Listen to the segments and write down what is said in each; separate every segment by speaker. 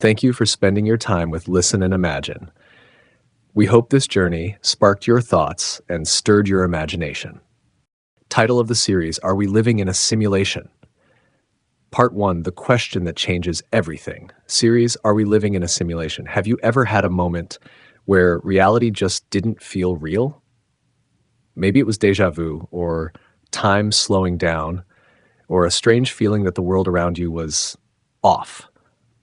Speaker 1: Thank you for spending your time with Listen and Imagine. We hope this journey sparked your thoughts and stirred your imagination. Title of the series, Are We Living in a Simulation? Part 1, The Question That Changes Everything. Series, Are We Living in a Simulation? Have you ever had a moment where reality just didn't feel real? Maybe it was déjà vu, or time slowing down, or a strange feeling that the world around you was off.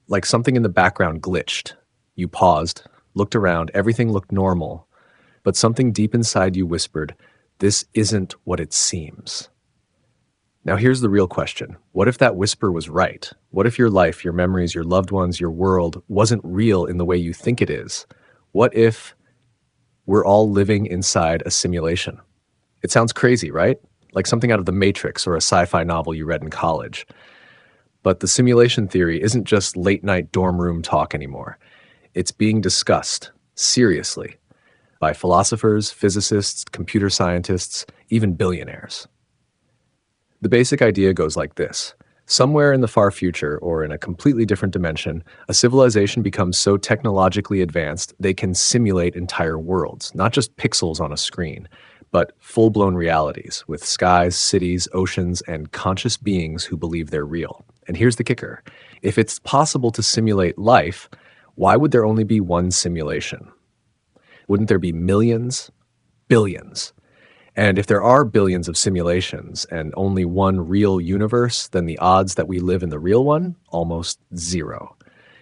Speaker 1: Like something in the background glitched. You paused, looked around, everything looked normal, but something deep inside you whispered, "This isn't what it seems." Now here's the real question. What if that whisper was right? What if your life, your memories, your loved ones, your world wasn't real in the way you think it is? What if we're all living inside a simulation? It sounds crazy, right? Like something out of The Matrix or a sci-fi novel you read in college. But the simulation theory isn't just late-night dorm room talk anymore. It's being discussed, seriously, by philosophers, physicists, computer scientists, even billionaires. The basic idea goes like this. Somewhere in the far future, or in a completely different dimension, a civilization becomes so technologically advanced they can simulate entire worlds, not just pixels on a screen, but full-blown realities with skies, cities, oceans, and conscious beings who believe they're real. And here's the kicker. If it's possible to simulate life, why would there only be one simulation? Wouldn't there be millions? Billions? And if there are billions of simulations and only one real universe, then the odds that we live in the real one, almost zero.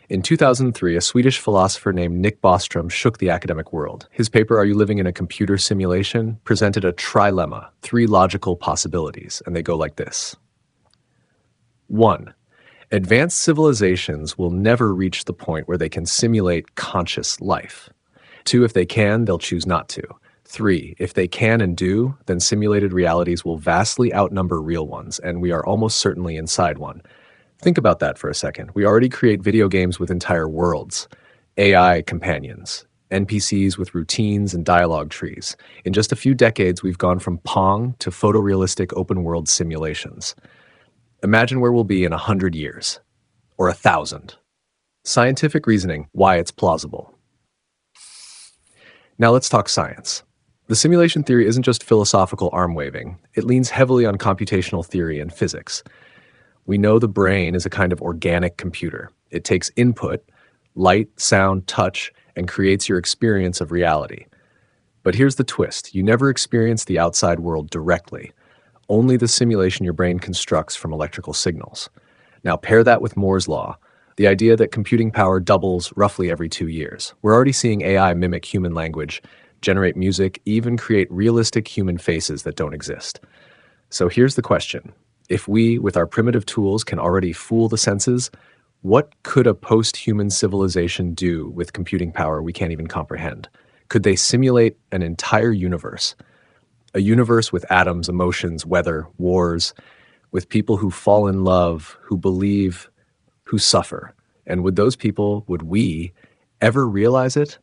Speaker 1: In 2003, a Swedish philosopher named Nick Bostrom shook the academic world. His paper, Are You Living in a Computer Simulation?, presented a trilemma, 3 logical possibilities, and they go like this. 1. Advanced civilizations will never reach the point where they can simulate conscious life. 2. If they can, they'll choose not to. 3. If they can and do, then simulated realities will vastly outnumber real ones, and we are almost certainly inside one. Think about that for a second. We already create video games with entire worlds, AI companions, NPCs with routines and dialogue trees. In just a few decades, we've gone from Pong to photorealistic open-world simulations. Imagine where we'll be in 100 years, or 1,000. Scientific reasoning, why it's plausible. Now let's talk science. The simulation theory isn't just philosophical arm-waving. It leans heavily on computational theory and physics. We know the brain is a kind of organic computer. It takes input, light, sound, touch, and creates your experience of reality. But here's the twist. You never experience the outside world directly. Only the simulation your brain constructs from electrical signals. Now pair that with Moore's law, the idea that computing power doubles roughly every 2 years. We're already seeing AI mimic human language, generate music, even create realistic human faces that don't exist. So here's the question. If we, with our primitive tools, can already fool the senses, what could a post-human civilization do with computing power we can't even comprehend? Could they simulate an entire universe? A universe with atoms, emotions, weather, wars, with people who fall in love, who believe, who suffer. And would we, ever realize it?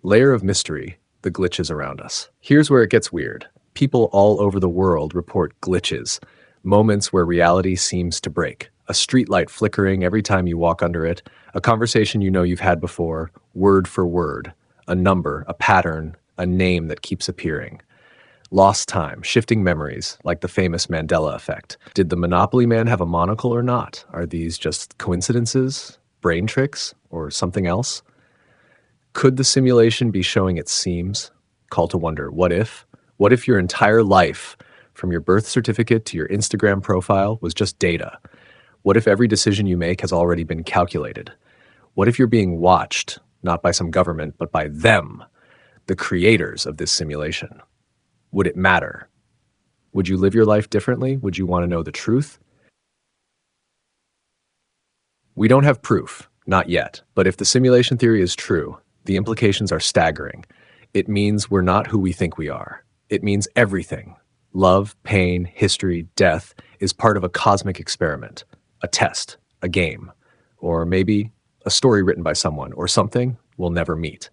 Speaker 1: Layer of mystery, the glitches around us. Here's where it gets weird. People all over the world report glitches, moments where reality seems to break. A streetlight flickering every time you walk under it, a conversation you know you've had before, word for word, a number, a pattern, a name that keeps appearing. Lost time, shifting memories, like the famous Mandela effect. Did the Monopoly man have a monocle or not? Are these just coincidences, brain tricks, or something else? Could the simulation be showing its seams? Call to wonder, what if? What if your entire life, from your birth certificate to your Instagram profile, was just data? What if every decision you make has already been calculated? What if you're being watched, not by some government, but by them, the creators of this simulation? Would it matter? Would you live your life differently? Would you want to know the truth? We don't have proof, not yet, but if the simulation theory is true, the implications are staggering. It means we're not who we think we are. It means everything, love, pain, history, death, is part of a cosmic experiment, a test, a game, or maybe a story written by someone or something we'll never meet.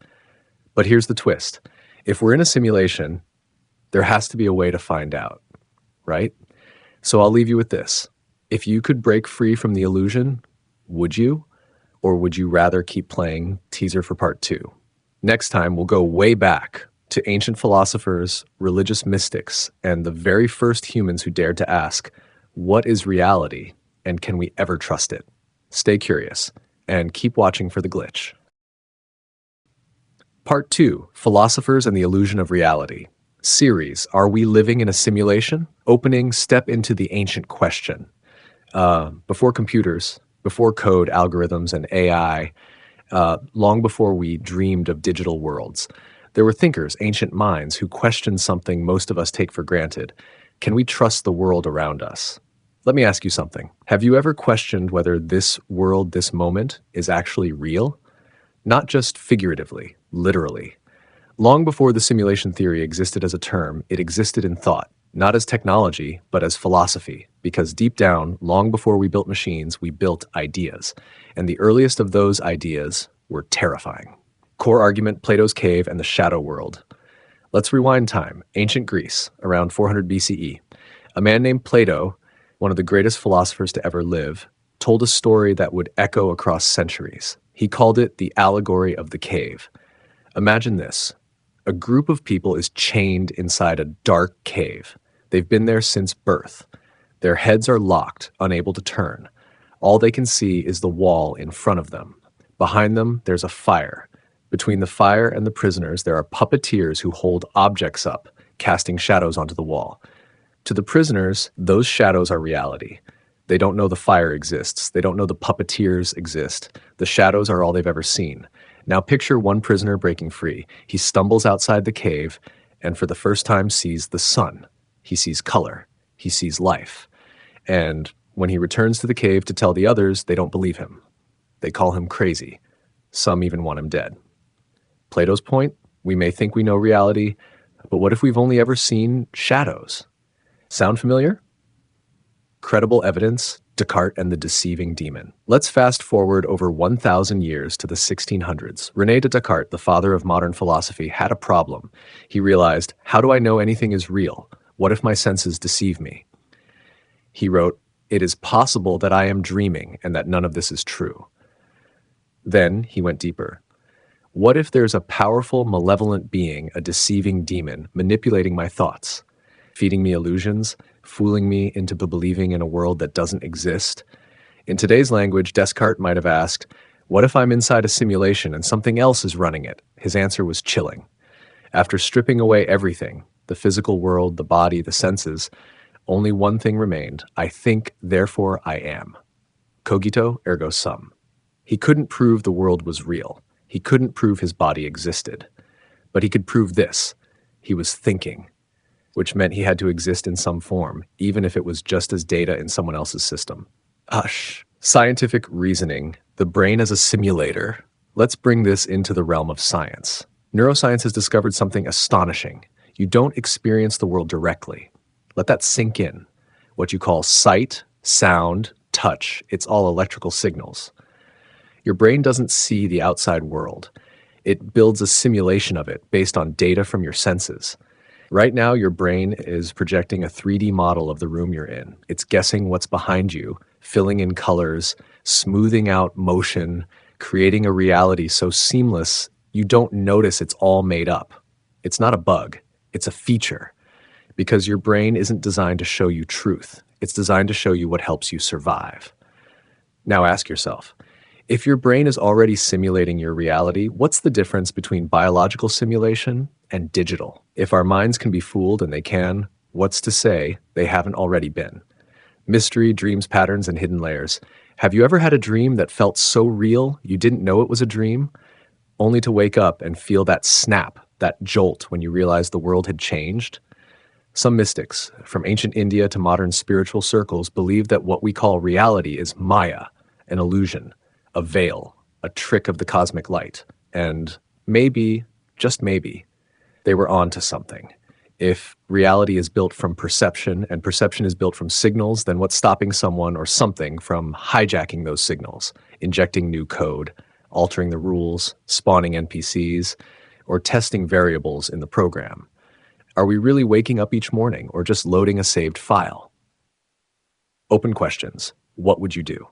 Speaker 1: But here's the twist. If we're in a simulation, there has to be a way to find out, right? So I'll leave you with this. If you could break free from the illusion, would you? Or would you rather keep playing? Teaser for part 2. Next time, we'll go way back to ancient philosophers, religious mystics, and the very first humans who dared to ask, what is reality, and can we ever trust it? Stay curious, and keep watching for the glitch. Part 2, Philosophers and the Illusion of Reality. Series, Are We Living in a Simulation? Opening Step into the Ancient Question. Before computers, before code, algorithms, and AI, long before we dreamed of digital worlds, there were thinkers, ancient minds, who questioned something most of us take for granted. Can we trust the world around us? Let me ask you something. Have you ever questioned whether this world, this moment, is actually real? Not just figuratively, literally. Long before the simulation theory existed as a term, it existed in thought, not as technology, but as philosophy, because deep down, long before we built machines, we built ideas. And the earliest of those ideas were terrifying. Core argument, Plato's cave and the shadow world. Let's rewind time. Ancient Greece, around 400 BCE. A man named Plato, one of the greatest philosophers to ever live, told a story that would echo across centuries. He called it the allegory of the cave. Imagine this. A group of people is chained inside a dark cave. They've been there since birth. Their heads are locked, unable to turn. All they can see is the wall in front of them. Behind them, there's a fire. Between the fire and the prisoners, there are puppeteers who hold objects up, casting shadows onto the wall. To the prisoners, those shadows are reality. They don't know the fire exists. They don't know the puppeteers exist. The shadows are all they've ever seen. Now picture one prisoner breaking free. He stumbles outside the cave and for the first time sees the sun. He sees color. He sees life. And when he returns to the cave to tell the others, they don't believe him. They call him crazy. Some even want him dead. Plato's point, we may think we know reality, but what if we've only ever seen shadows? Sound familiar? Credible evidence, Descartes and the deceiving demon. Let's fast forward over 1,000 years to the 1600s. René Descartes, the father of modern philosophy, had a problem. He realized, how do I know anything is real? What if my senses deceive me? He wrote, it is possible that I am dreaming and that none of this is true. Then he went deeper. What if there's a powerful, malevolent being, a deceiving demon, manipulating my thoughts, feeding me illusions, fooling me into believing in a world that doesn't exist? In today's language, Descartes might have asked, what if I'm inside a simulation and something else is running it? His answer was chilling. After stripping away everything, the physical world, the body, the senses, only one thing remained. I think, therefore I am. Cogito, ergo sum. He couldn't prove the world was real. He couldn't prove his body existed. But he could prove this. He was thinking, which meant he had to exist in some form, even if it was just as data in someone else's system. Hush. Scientific reasoning, the brain as a simulator. Let's bring this into the realm of science. Neuroscience has discovered something astonishing. You don't experience the world directly. Let that sink in. What you call sight, sound, touch, it's all electrical signals. Your brain doesn't see the outside world. It builds a simulation of it based on data from your senses. Right now, your brain is projecting a 3D model of the room you're in. It's guessing what's behind you, filling in colors, smoothing out motion, creating a reality so seamless you don't notice it's all made up. It's not a bug. It's a feature. Because your brain isn't designed to show you truth. It's designed to show you what helps you survive. Now ask yourself, if your brain is already simulating your reality, what's the difference between biological simulation and digital? If our minds can be fooled, and they can, what's to say they haven't already been? Mystery, dreams, patterns, and hidden layers. Have you ever had a dream that felt so real you didn't know it was a dream, only to wake up and feel that snap, that jolt when you realized the world had changed? Some mystics, from ancient India to modern spiritual circles, believe that what we call reality is Maya, an illusion, a veil, a trick of the cosmic light. And maybe, just maybe, they were on to something. If reality is built from perception and perception is built from signals, then what's stopping someone or something from hijacking those signals, injecting new code, altering the rules, spawning NPCs, or testing variables in the program? Are we really waking up each morning or just loading a saved file? Open questions. What would you do?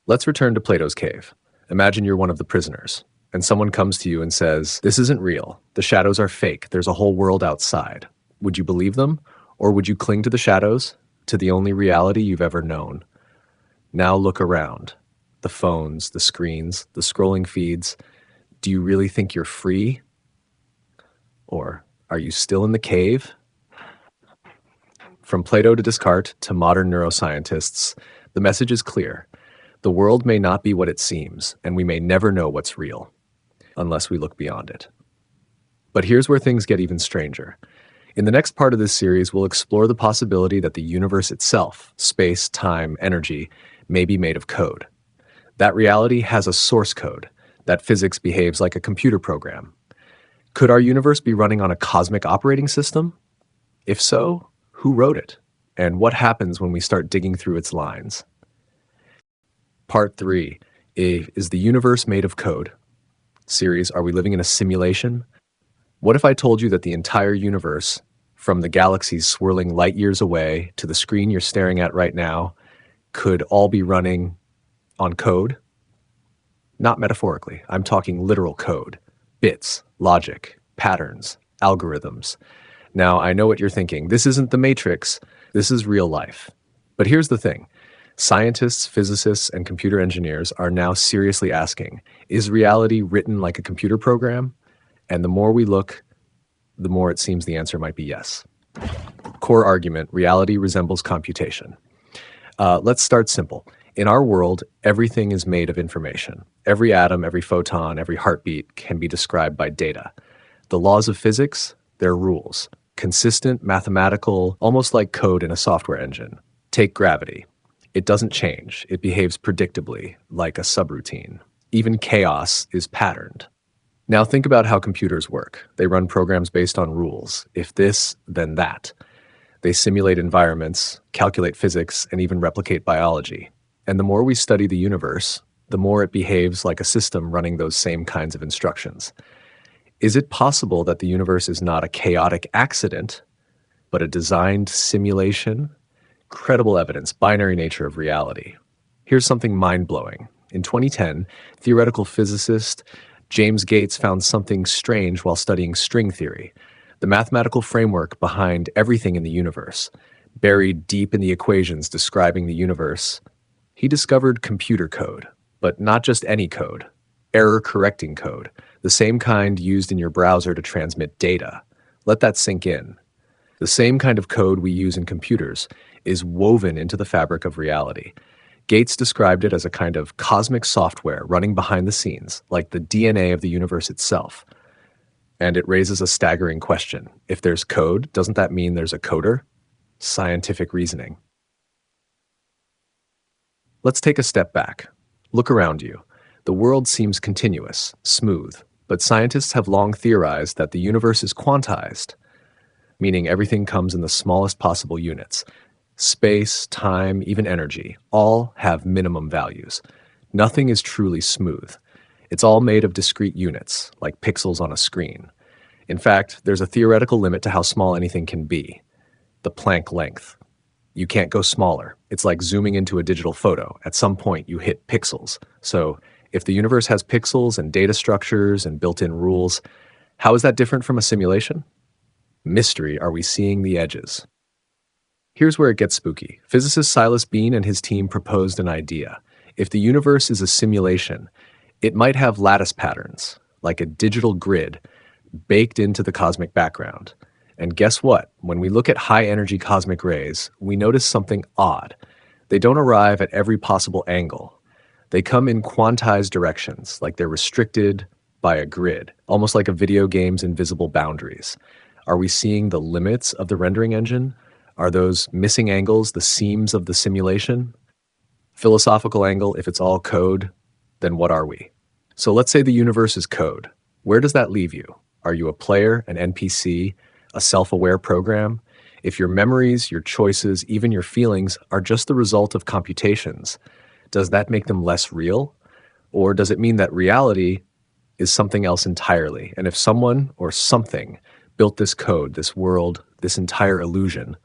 Speaker 1: Let's return to Plato's cave. Imagine you're one of the prisoners, and someone comes to you and says, "This isn't real. The shadows are fake. There's a whole world outside." Would you believe them? Or would you cling to the shadows, to the only reality you've ever known? Now look around. The phones, the screens, the scrolling feeds. Do you really think you're free? Or are you still in the cave? From Plato to Descartes to modern neuroscientists, the message is clear. The world may not be what it seems, and we may never know what's real, unless we look beyond it. But here's where things get even stranger. In the next part of this series, we'll explore the possibility that the universe itself, space, time, energy, may be made of code. That reality has a source code, that physics behaves like a computer program. Could our universe be running on a cosmic operating system? If so, who wrote it? And what happens when we start digging through its lines? Part 3 is the universe made of code? Series, are we living in a simulation? What if I told you that the entire universe, from the galaxies swirling light years away to the screen you're staring at right now, could all be running on code? Not metaphorically, I'm talking literal code. Bits, logic, patterns, algorithms. Now, I know what you're thinking. This isn't the Matrix. This is real life. But here's the thing. Scientists, physicists, and computer engineers are now seriously asking, is reality written like a computer program? And the more we look, the more it seems the answer might be yes. Core argument, reality resembles computation. Let's start simple. In our world, everything is made of information. Every atom, every photon, every heartbeat can be described by data. The laws of physics, they're rules. Consistent, mathematical, almost like code in a software engine. Take gravity. It doesn't change. It behaves predictably, like a subroutine. Even chaos is patterned. Now think about how computers work. They run programs based on rules. If this, then that. They simulate environments, calculate physics, and even replicate biology. And the more we study the universe, the more it behaves like a system running those same kinds of instructions. Is it possible that the universe is not a chaotic accident, but a designed simulation? Credible evidence, binary nature of reality. Here's something mind-blowing. In 2010, theoretical physicist James Gates found something strange while studying string theory, the mathematical framework behind everything in the universe. Buried deep in the equations describing the universe, he discovered computer code, but not just any code, error-correcting code, the same kind used in your browser to transmit data. Let that sink in. The same kind of code we use in computers is woven into the fabric of reality. Gates described it as a kind of cosmic software running behind the scenes, like the DNA of the universe itself. And it raises a staggering question. If there's code, doesn't that mean there's a coder? Scientific reasoning. Let's take a step back. Look around you. The world seems continuous, smooth, but scientists have long theorized that the universe is quantized, meaning everything comes in the smallest possible units. Space, time, even energy, all have minimum values. Nothing is truly smooth. It's all made of discrete units, like pixels on a screen. In fact, there's a theoretical limit to how small anything can be. The Planck length. You can't go smaller. It's like zooming into a digital photo. At some point, you hit pixels. So, if the universe has pixels and data structures and built-in rules, how is that different from a simulation? Mystery, are we seeing the edges? Here's where it gets spooky. Physicist Silas Bean and his team proposed an idea. If the universe is a simulation, it might have lattice patterns, like a digital grid, baked into the cosmic background. And guess what? When we look at high-energy cosmic rays, we notice something odd. They don't arrive at every possible angle. They come in quantized directions, like they're restricted by a grid, almost like a video game's invisible boundaries. Are we seeing the limits of the rendering engine? Are those missing angles the seams of the simulation? Philosophical angle, if it's all code, then what are we? So let's say the universe is code. Where does that leave you? Are you a player, an NPC, a self-aware program? If your memories, your choices, even your feelings are just the result of computations, does that make them less real? Or does it mean that reality is something else entirely? And if someone or something built this code, this world, this entire illusion,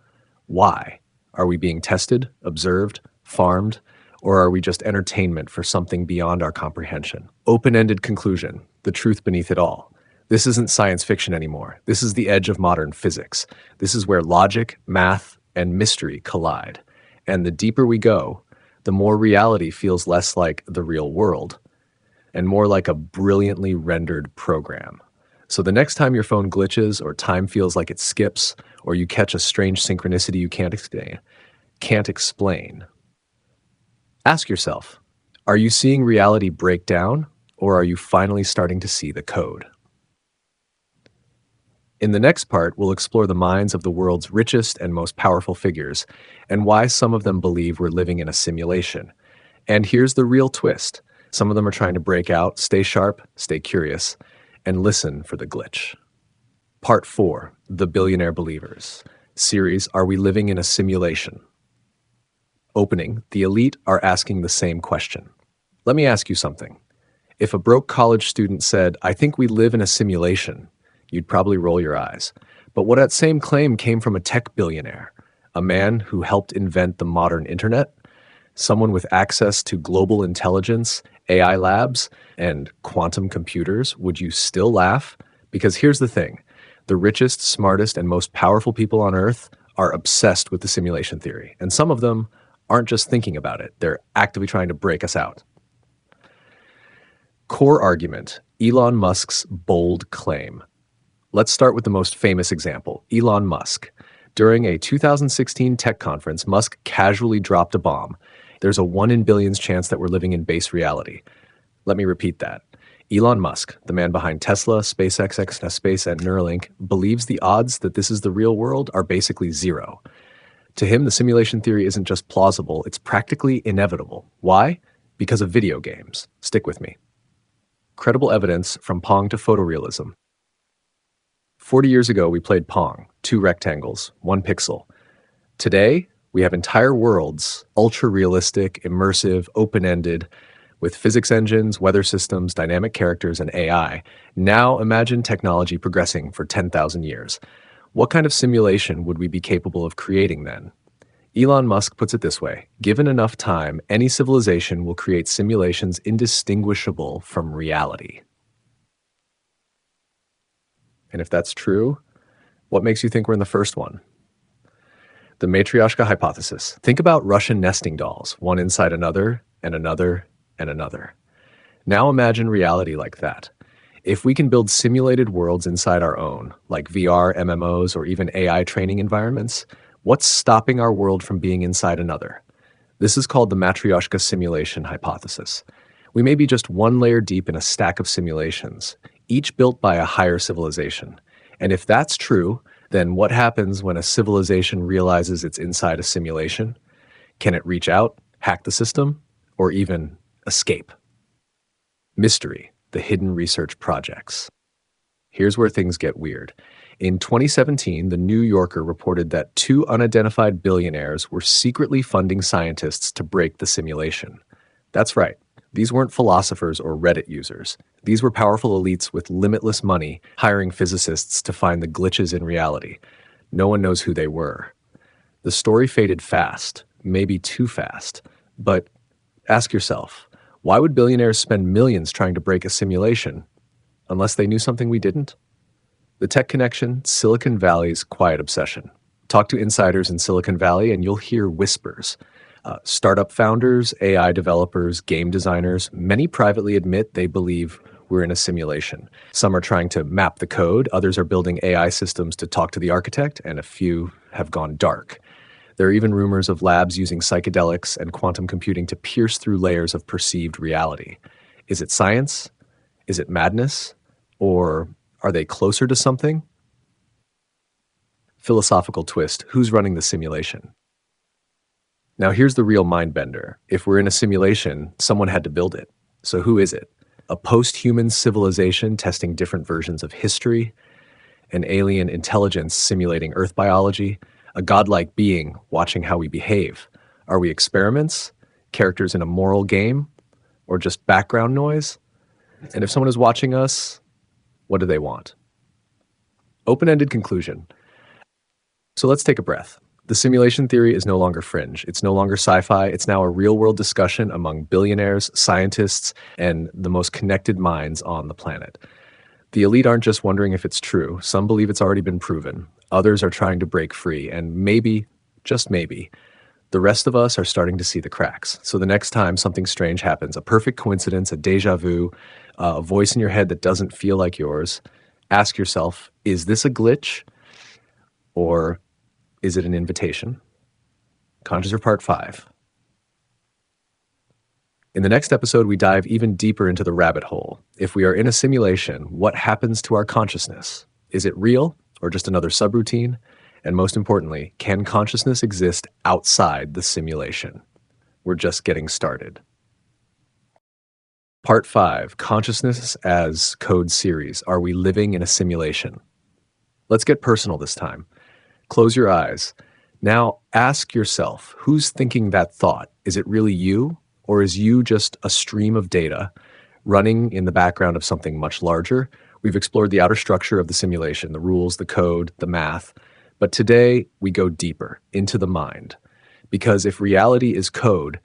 Speaker 1: why? Are we being tested, observed, farmed, Or are we just entertainment for something beyond our comprehension? Open-ended conclusion, the truth beneath it all. This isn't science fiction anymore. This is the edge of modern physics. This is where logic, math, and mystery collide. And the deeper we go, the more reality feels less like the real world and more like a brilliantly rendered program. So the next time your phone glitches or time feels like it skips or you catch a strange synchronicity you can't explain, ask yourself, are you seeing reality break down or are you finally starting to see the code? In the next part, we'll explore the minds of the world's richest and most powerful figures and why some of them believe we're living in a simulation. And here's the real twist. Some of them are trying to break out, stay sharp, stay curious, and listen for the glitch. Part 4, The Billionaire Believers. Series, Are We Living in a Simulation? Opening, the elite are asking the same question. Let me ask you something. If a broke college student said, I think we live in a simulation, you'd probably roll your eyes. But what that same claim came from a tech billionaire, a man who helped invent the modern internet, someone with access to global intelligence, AI labs, and quantum computers, would you still laugh? Because here's the thing. The richest, smartest, and most powerful people on Earth are obsessed with the simulation theory. And some of them aren't just thinking about it. They're actively trying to break us out. Core argument, Elon Musk's bold claim. Let's start with the most famous example, Elon Musk. During a 2016 tech conference, Musk casually dropped a bomb. There's a 1 in billions chance that we're living in base reality. Let me repeat that. Elon Musk, the man behind Tesla, SpaceX, Space, and Neuralink, believes the odds that this is the real world are basically zero. To him, the simulation theory isn't just plausible, it's practically inevitable. Why? Because of video games. Stick with me. Credible evidence from Pong to photorealism. 40 years ago, we played Pong, 2 rectangles, 1 pixel. Today, we have entire worlds, ultra-realistic, immersive, open-ended, with physics engines, weather systems, dynamic characters, and AI. Now imagine technology progressing for 10,000 years. What kind of simulation would we be capable of creating then? Elon Musk puts it this way, given enough time, any civilization will create simulations indistinguishable from reality. And if that's true, what makes you think we're in the first one? The Matryoshka hypothesis. Think about Russian nesting dolls, one inside another, and another, and another. Now imagine reality like that. If we can build simulated worlds inside our own, like VR, MMOs, or even AI training environments, what's stopping our world from being inside another? This is called the Matryoshka simulation hypothesis. We may be just one layer deep in a stack of simulations, each built by a higher civilization. And if that's true, then what happens when a civilization realizes it's inside a simulation? Can it reach out, hack the system, or even escape? Mystery, the hidden research projects. Here's where things get weird. In 2017, The New Yorker reported that 2 unidentified billionaires were secretly funding scientists to break the simulation. That's right. These weren't philosophers or Reddit users. These were powerful elites with limitless money hiring physicists to find the glitches in reality. No one knows who they were. The story faded fast, maybe too fast. But ask yourself, why would billionaires spend millions trying to break a simulation unless they knew something we didn't? The Tech Connection, Silicon Valley's quiet obsession. Talk to insiders in Silicon Valley and you'll hear whispers. Startup founders, AI developers, game designers, many privately admit they believe we're in a simulation. Some are trying to map the code, others are building AI systems to talk to the architect, and a few have gone dark. There are even rumors of labs using psychedelics and quantum computing to pierce through layers of perceived reality. Is it science? Is it madness? Or are they closer to something? Philosophical twist, who's running the simulation? Now here's the real mind bender. If we're in a simulation, someone had to build it. So who is it? A post-human civilization testing different versions of history? An alien intelligence simulating Earth biology? A godlike being watching how we behave? Are we experiments? Characters in a moral game? Or just background noise? And if someone is watching us, what do they want? Open-ended conclusion. So let's take a breath. The simulation theory is no longer fringe. It's no longer sci-fi. It's now a real-world discussion among billionaires, scientists, and the most connected minds on the planet. The elite aren't just wondering if it's true. Some believe it's already been proven. Others are trying to break free, and maybe, just maybe, the rest of us are starting to see the cracks. So the next time something strange happens, a perfect coincidence, a déjà vu, a voice in your head that doesn't feel like yours, ask yourself, is this a glitch or is it an invitation? Conjure Part 5. In the next episode, we dive even deeper into the rabbit hole. If we are in a simulation, what happens to our consciousness? Is it real or just another subroutine? And most importantly, can consciousness exist outside the simulation? We're just getting started. Part 5, Consciousness as Code Series. Are we living in a simulation? Let's get personal this time. Close your eyes. Now ask yourself, who's thinking that thought? Is it really you? Or is you just a stream of data running in the background of something much larger? We've explored the outer structure of the simulation, the rules, the code, the math. But today we go deeper into the mind. Because if reality is code,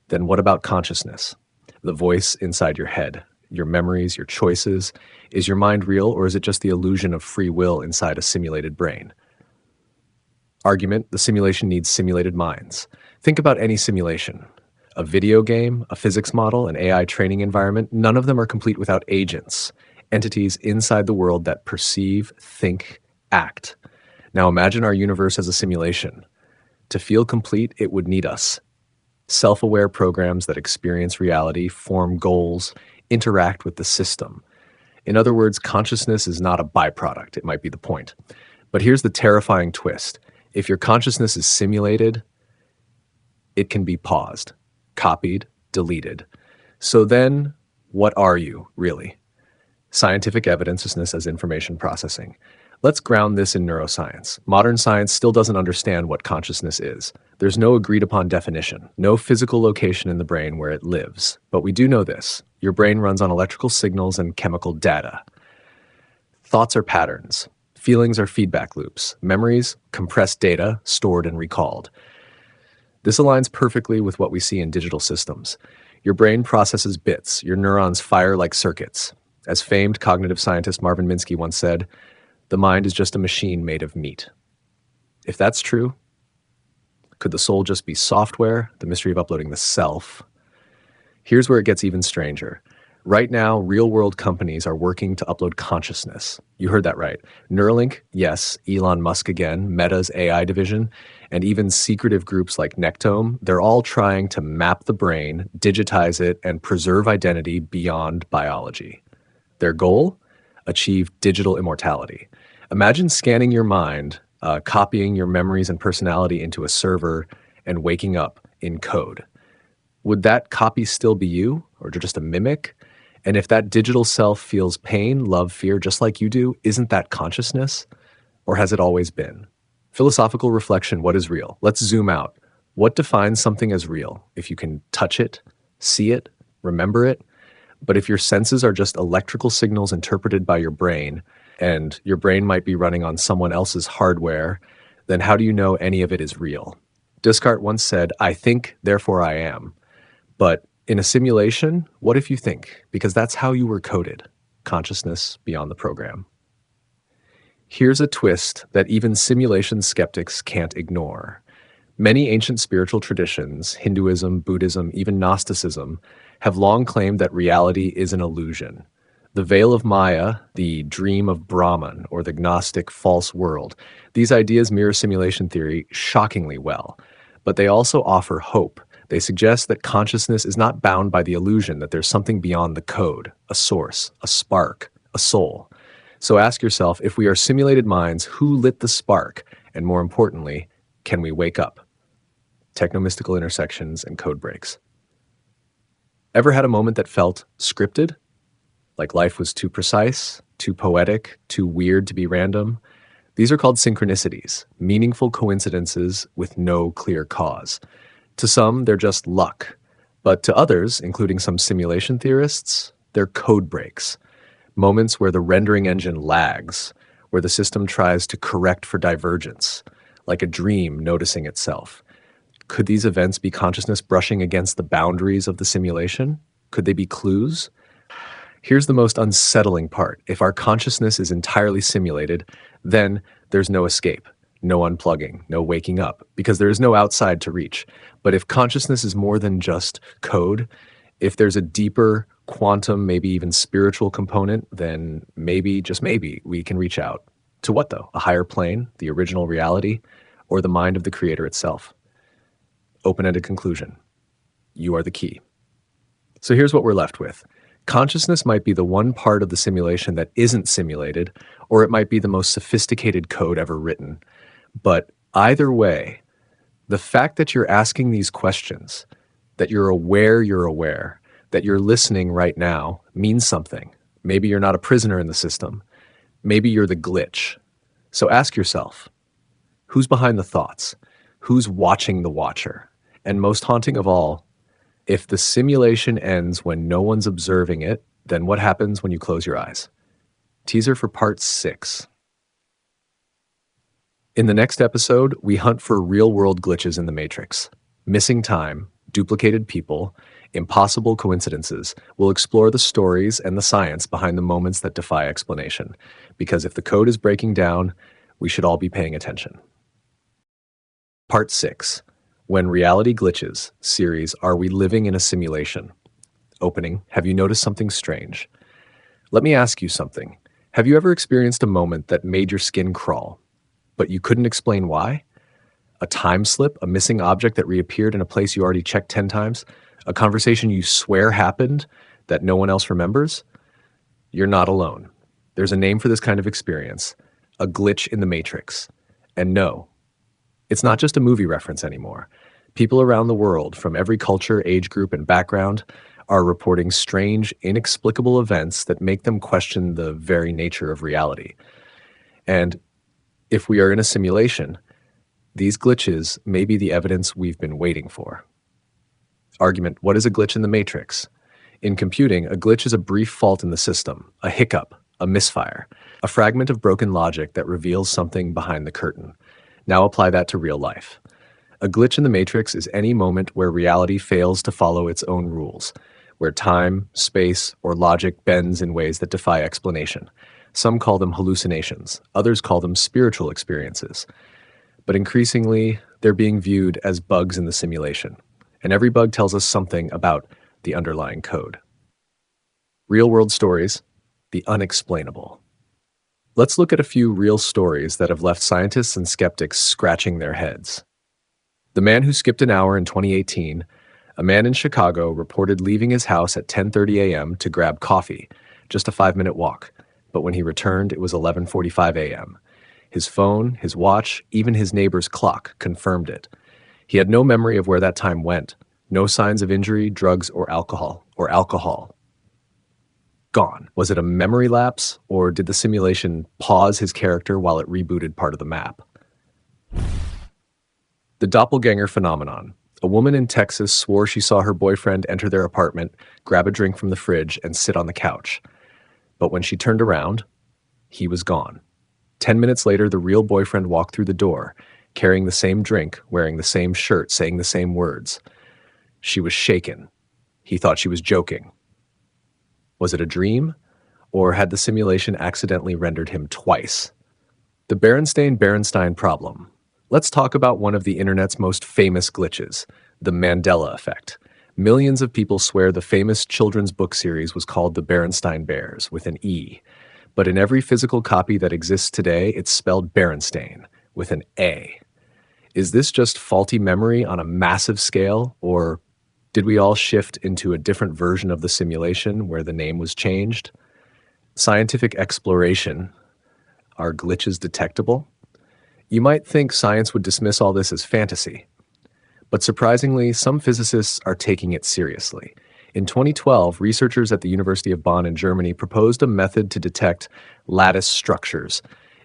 Speaker 1: then what about consciousness? The voice inside your head, your memories, your choices. Is your mind real, or is it just the illusion of free will inside a simulated brain? Argument, the simulation needs simulated minds. Think about any simulation. A video game, a physics model, an AI training environment, none of them are complete without agents, entities inside the world that perceive, think, act. Now imagine our universe as a simulation. To feel complete, it would need us. Self-aware programs that experience reality, form goals, interact with the system. In other words, consciousness is not a byproduct. It might be the point. But here's the terrifying twist. If your consciousness is simulated, it can be paused, copied, deleted. So then, what are you, really? Scientific evidence as information processing. Let's ground this in neuroscience. Modern science still doesn't understand what consciousness is. There's no agreed-upon definition, no physical location in the brain where it lives. But we do know this. Your brain runs on electrical signals and chemical data. Thoughts are patterns. Feelings are feedback loops. Memories, compressed data, stored and recalled. This aligns perfectly with what we see in digital systems. Your brain processes bits. Your neurons fire like circuits. As famed cognitive scientist Marvin Minsky once said, the mind is just a machine made of meat. If that's true, could the soul just be software? The mystery of uploading the self. Here's where it gets even stranger. Right now, real-world companies are working to upload consciousness. You heard that right. Neuralink, yes, Elon Musk again, Meta's AI division, and even secretive groups like Nectome, they're all trying to map the brain, digitize it, and preserve identity beyond biology. Their goal? Achieve digital immortality. Imagine scanning your mind, copying your memories and personality into a server, and waking up in code. Would that copy still be you, or just a mimic? And if that digital self feels pain, love, fear, just like you do, isn't that consciousness? Or has it always been? Philosophical reflection, what is real? Let's zoom out. What defines something as real? If you can touch it, see it, remember it? But if your senses are just electrical signals interpreted by your brain, and your brain might be running on someone else's hardware, then how do you know any of it is real? Descartes once said, I think, therefore I am. But in a simulation, what if you think? Because that's how you were coded. Consciousness beyond the program. Here's a twist that even simulation skeptics can't ignore. Many ancient spiritual traditions, Hinduism, Buddhism, even Gnosticism, have long claimed that reality is an illusion. The veil of Maya, the dream of Brahman, or the Gnostic false world, these ideas mirror simulation theory shockingly well. But they also offer hope. They suggest that consciousness is not bound by the illusion that there's something beyond the code, a source, a spark, a soul. So ask yourself, if we are simulated minds, who lit the spark? And more importantly, can we wake up? Technomystical intersections and code breaks. Ever had a moment that felt scripted? Like life was too precise, too poetic, too weird to be random? These are called synchronicities, meaningful coincidences with no clear cause. To some, they're just luck. But to others, including some simulation theorists, they're code breaks. Moments where the rendering engine lags, where the system tries to correct for divergence. like a dream noticing itself. Could these events be consciousness brushing against the boundaries of the simulation? Could they be clues? Here's the most unsettling part. If our consciousness is entirely simulated, then there's no escape, no unplugging, no waking up, because there is no outside to reach. But if consciousness is more than just code, if there's a deeper quantum, maybe even spiritual component, then maybe, just maybe, we can reach out. To what though? A higher plane, the original reality, or the mind of the creator itself? Open-ended conclusion. You are the key. So here's what we're left with. Consciousness might be the one part of the simulation that isn't simulated, or it might be the most sophisticated code ever written. But either way, the fact that you're asking these questions, that you're aware, that you're listening right now means something. Maybe you're not a prisoner in the system. Maybe you're the glitch. So ask yourself, who's behind the thoughts? Who's watching the watcher? And most haunting of all, if the simulation ends when no one's observing it, then what happens when you close your eyes? Teaser for part 6. In the next episode, we hunt for real-world glitches in the Matrix. Missing time, duplicated people, impossible coincidences. We'll explore the stories and the science behind the moments that defy explanation. Because if the code is breaking down, we should all be paying attention. Part 6. When Reality Glitches series, Are We Living in a Simulation? Opening, have you noticed something strange? Let me ask you something. Have you ever experienced a moment that made your skin crawl, but you couldn't explain why? A time slip, a missing object that reappeared in a place you already checked 10 times? A conversation you swear happened that no one else remembers? You're not alone. There's a name for this kind of experience, a glitch in the Matrix. And no, it's not just a movie reference anymore. People around the world, from every culture, age group, and background, are reporting strange, inexplicable events that make them question the very nature of reality. And if we are in a simulation, these glitches may be the evidence we've been waiting for. Argument: what is a glitch in the Matrix? In computing, a glitch is a brief fault in the system, a hiccup, a misfire, a fragment of broken logic that reveals something behind the curtain. Now apply that to real life. A glitch in the Matrix is any moment where reality fails to follow its own rules, where time, space, or logic bends in ways that defy explanation. Some call them hallucinations, others call them spiritual experiences. But increasingly, they're being viewed as bugs in the simulation, and every bug tells us something about the underlying code. Real-world stories, the unexplainable. Let's look at a few real stories that have left scientists and skeptics scratching their heads. The man who skipped an hour in 2018, a man in Chicago reported leaving his house at 10:30 a.m. to grab coffee, just a 5-minute walk. But when he returned, it was 11:45 a.m. His phone, his watch, even his neighbor's clock confirmed it. He had no memory of where that time went, no signs of injury, drugs, or alcohol. Gone. Was it a memory lapse, or did the simulation pause his character while it rebooted part of the map? The doppelganger phenomenon. A woman in Texas swore she saw her boyfriend enter their apartment, grab a drink from the fridge, and sit on the couch. But when she turned around, he was gone. 10 minutes later, the real boyfriend walked through the door, carrying the same drink, wearing the same shirt, saying the same words. She was shaken. He thought she was joking. Was it a dream, or had the simulation accidentally rendered him twice? The Berenstain-Berenstein problem. Let's talk about one of the internet's most famous glitches, the Mandela effect. Millions of people swear the famous children's book series was called The Berenstain Bears, with an E. But in every physical copy that exists today, it's spelled Berenstain, with an A. Is this just faulty memory on a massive scale, or did we all shift into a different version of the simulation where the name was changed? Scientific exploration. Are glitches detectable? You might think science would dismiss all this as fantasy. But surprisingly, some physicists are taking it seriously. In 2012, researchers at the University of Bonn in Germany proposed a method to detect lattice structures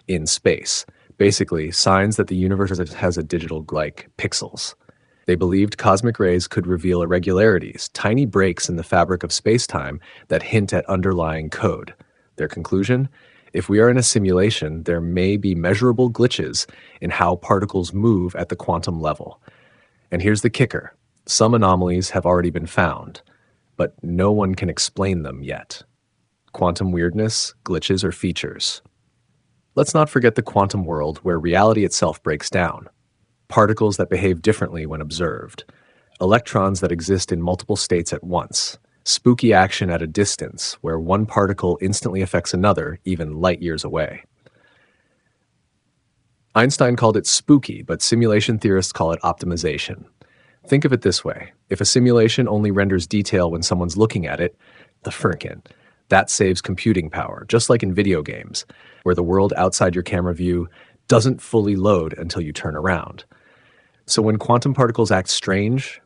Speaker 1: in space. Basically, signs that the universe has a digital like pixels. They believed cosmic rays could reveal irregularities, tiny breaks in the fabric of space-time that hint at underlying code. Their conclusion? If we are in a simulation, there may be measurable glitches in how particles move at the quantum level. And here's the kicker. Some anomalies have already been found, but no one can explain them yet. Quantum weirdness, glitches, or features. Let's not forget the quantum world where reality itself breaks down. Particles that behave differently when observed. Electrons that exist in multiple states at once. Spooky action at a distance where one particle instantly affects another, even light years away. Einstein called it spooky, but simulation theorists call it optimization. Think of it this way. If a simulation only renders detail when someone's looking at it, the frickin', that saves computing power, just like in video games, where the world outside your camera view doesn't fully load until you turn around. So when quantum particles act strange,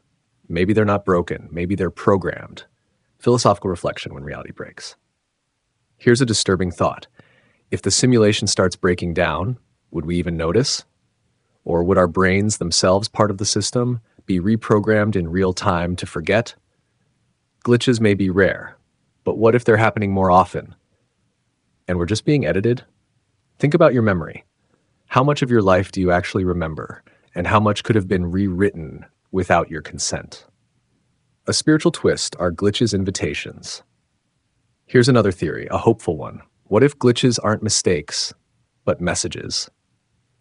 Speaker 1: maybe they're not broken, maybe they're programmed. Philosophical reflection when reality breaks. Here's a disturbing thought. If the simulation starts breaking down, would we even notice? Or would our brains themselves, part of the system, be reprogrammed in real time to forget? Glitches may be rare, but what if they're happening more often? And we're just being edited? Think about your memory. How much of your life do you actually remember? And how much could have been rewritten without your consent? A spiritual twist are glitches invitations. Here's another theory, a hopeful one. What if glitches aren't mistakes, but messages?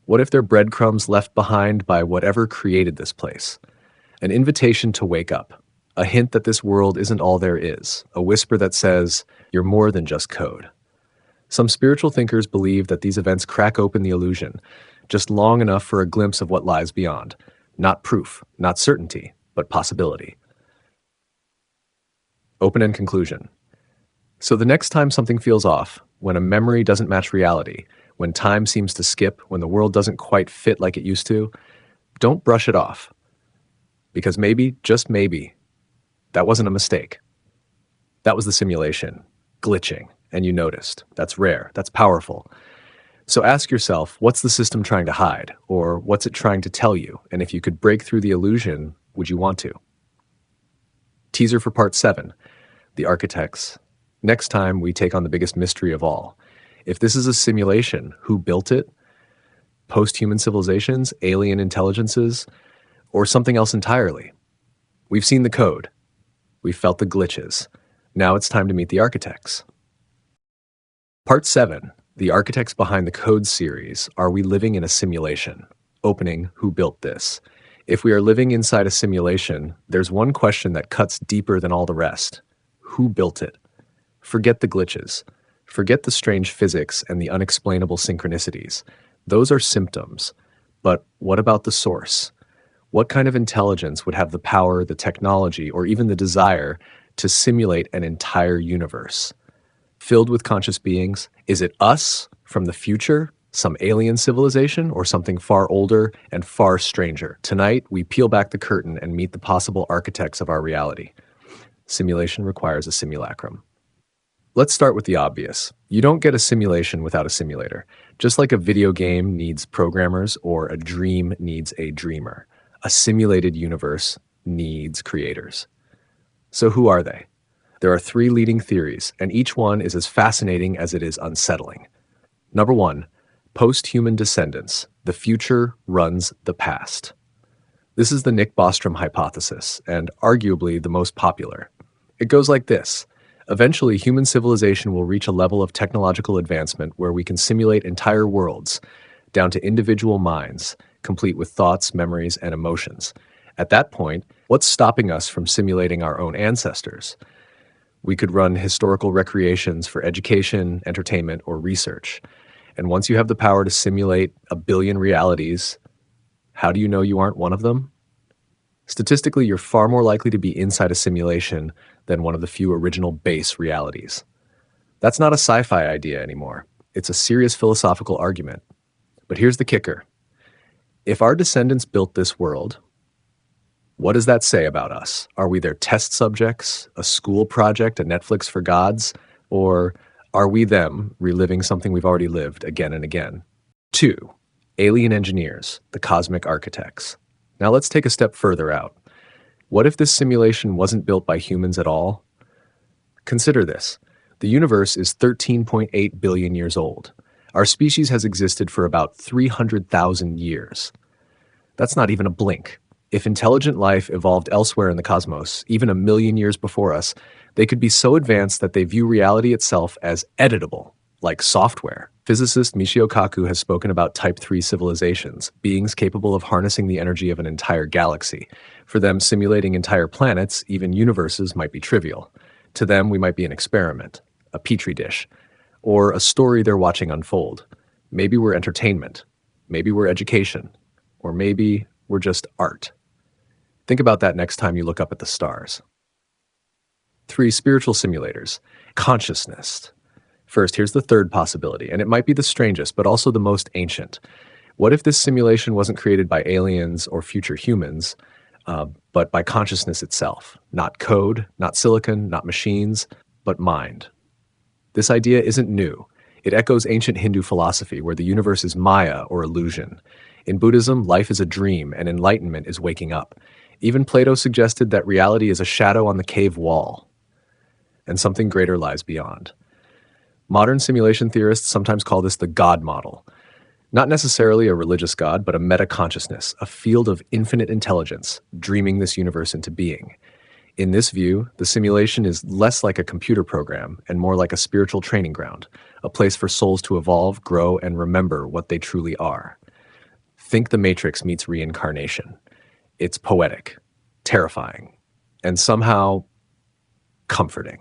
Speaker 1: What if they're breadcrumbs left behind by whatever created this place? An invitation to wake up, a hint that this world isn't all there is, a whisper that says, you're more than just code. Some spiritual thinkers believe that these events crack open the illusion, just long enough for a glimpse of what lies beyond. Not proof, not certainty, but possibility. Open-end conclusion. So the next time something feels off, when a memory doesn't match reality, when time seems to skip, when the world doesn't quite fit like it used to, don't brush it off. Because maybe, just maybe, that wasn't a mistake. That was the simulation, glitching, and you noticed. That's rare, that's powerful. So ask yourself, what's the system trying to hide? Or what's it trying to tell you? And if you could break through the illusion, would you want to? Teaser for part 7, the architects. Next time, we take on the biggest mystery of all. If this is a simulation, who built it? Post-human civilizations, alien intelligences, or something else entirely? We've seen the code. We've felt the glitches. Now it's time to meet the architects. Part 7, the architects behind the code series. Are we living in a simulation? Opening, who built this? If we are living inside a simulation, there's one question that cuts deeper than all the rest. Who built it? Forget the glitches. Forget the strange physics and the unexplainable synchronicities. Those are symptoms. But what about the source? What kind of intelligence would have the power, the technology, or even the desire to simulate an entire universe? Filled with conscious beings, is it us from the future? Some alien civilization, or something far older and far stranger? Tonight, we peel back the curtain and meet the possible architects of our reality. Simulation requires a simulacrum. Let's start with the obvious. You don't get a simulation without a simulator. Just like a video game needs programmers or a dream needs a dreamer, a simulated universe needs creators. So who are they? There are 3 leading theories, and each one is as fascinating as it is unsettling. Number 1, post-human descendants. The future runs the past. This is the Nick Bostrom hypothesis, and arguably the most popular. It goes like this. Eventually, human civilization will reach a level of technological advancement where we can simulate entire worlds, down to individual minds, complete with thoughts, memories, and emotions. At that point, what's stopping us from simulating our own ancestors? We could run historical recreations for education, entertainment, or research. And once you have the power to simulate a billion realities, how do you know you aren't one of them? Statistically, you're far more likely to be inside a simulation than one of the few original base realities. That's not a sci-fi idea anymore. It's a serious philosophical argument. But here's the kicker. If our descendants built this world, what does that say about us? Are we their test subjects, a school project, a Netflix for gods, or are we them reliving something we've already lived again and again? 2, alien engineers, the cosmic architects. Now let's take a step further out. What if this simulation wasn't built by humans at all? Consider this. The universe is 13.8 billion years old. Our species has existed for about 300,000 years. That's not even a blink. If intelligent life evolved elsewhere in the cosmos, even a million years before us, they could be so advanced that they view reality itself as editable, like software. Physicist Michio Kaku has spoken about Type 3 civilizations, beings capable of harnessing the energy of an entire galaxy. For them, simulating entire planets, even universes, might be trivial. To them, we might be an experiment, a petri dish, or a story they're watching unfold. Maybe we're entertainment, maybe we're education, or maybe we're just art. Think about that next time you look up at the stars. 3. Spiritual simulators. Consciousness. First, here's the third possibility, and it might be the strangest, but also the most ancient. What if this simulation wasn't created by aliens or future humans, but by consciousness itself? Not code, not silicon, not machines, but mind. This idea isn't new. It echoes ancient Hindu philosophy, where the universe is Maya, or illusion. In Buddhism, life is a dream, and enlightenment is waking up. Even Plato suggested that reality is a shadow on the cave wall, and something greater lies beyond. Modern simulation theorists sometimes call this the God model. Not necessarily a religious God, but a meta-consciousness, a field of infinite intelligence, dreaming this universe into being. In this view, the simulation is less like a computer program and more like a spiritual training ground, a place for souls to evolve, grow, and remember what they truly are. Think The Matrix meets reincarnation. It's poetic, terrifying, and somehow comforting.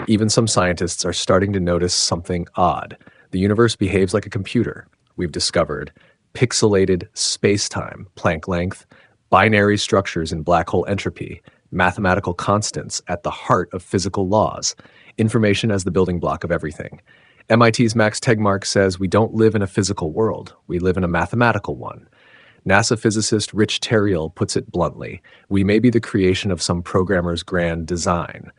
Speaker 1: Even some scientists are starting to notice something odd. The universe behaves like a computer. We've discovered pixelated space-time, Planck length, binary structures in black hole entropy, mathematical constants at the heart of physical laws, information as the building block of everything. MIT's Max Tegmark says we don't live in a physical world, we live in a mathematical one. NASA physicist Rich Terriel puts it bluntly, we may be the creation of some programmer's grand design.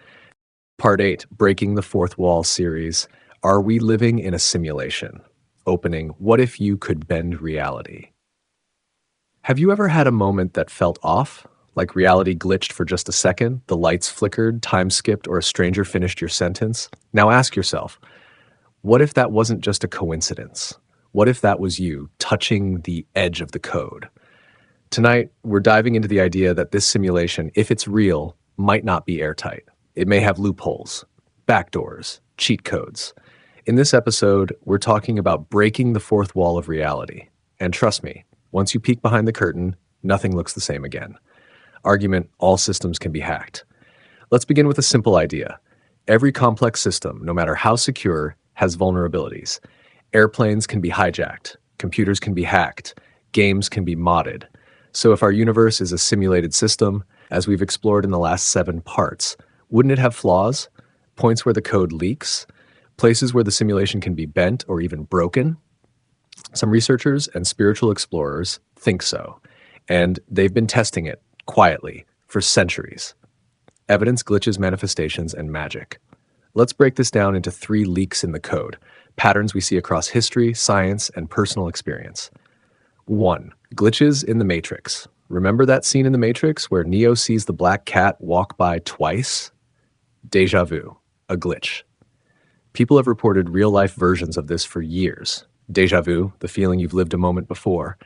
Speaker 1: Part 8, Breaking the Fourth Wall series, Are We Living in a Simulation? Opening, What If You Could Bend Reality? Have you ever had a moment that felt off? Like reality glitched for just a second, the lights flickered, time skipped, or a stranger finished your sentence? Now ask yourself, what if that wasn't just a coincidence? What if that was you touching the edge of the code? Tonight, we're diving into the idea that this simulation, if it's real, might not be airtight. It may have loopholes, backdoors, cheat codes. In this episode, we're talking about breaking the fourth wall of reality. And trust me, once you peek behind the curtain, nothing looks the same again. Argument, all systems can be hacked. Let's begin with a simple idea. Every complex system, no matter how secure, has vulnerabilities. Airplanes can be hijacked, computers can be hacked, games can be modded. So if our universe is a simulated system, as we've explored in the last 7 parts, wouldn't it have flaws? Points where the code leaks? Places where the simulation can be bent or even broken? Some researchers and spiritual explorers think so, and they've been testing it quietly for centuries. Evidence, glitches, manifestations, and magic. Let's break this down into 3 leaks in the code, patterns we see across history, science, and personal experience. 1. Glitches in the Matrix. Remember that scene in the Matrix where Neo sees the black cat walk by twice? Déjà vu, a glitch. People have reported real-life versions of this for years. Déjà vu, the feeling you've lived a moment before.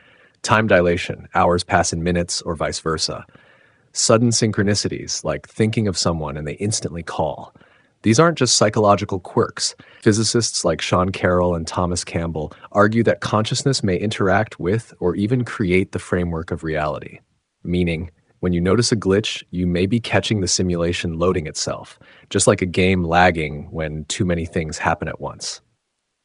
Speaker 1: Time dilation, hours pass in minutes or vice versa. Sudden synchronicities, like thinking of someone and they instantly call. These aren't just psychological quirks. Physicists like Sean Carroll and Thomas Campbell argue that consciousness may interact with or even create the framework of reality. Meaning, when you notice a glitch, you may be catching the simulation loading itself, just like a game lagging when too many things happen at once.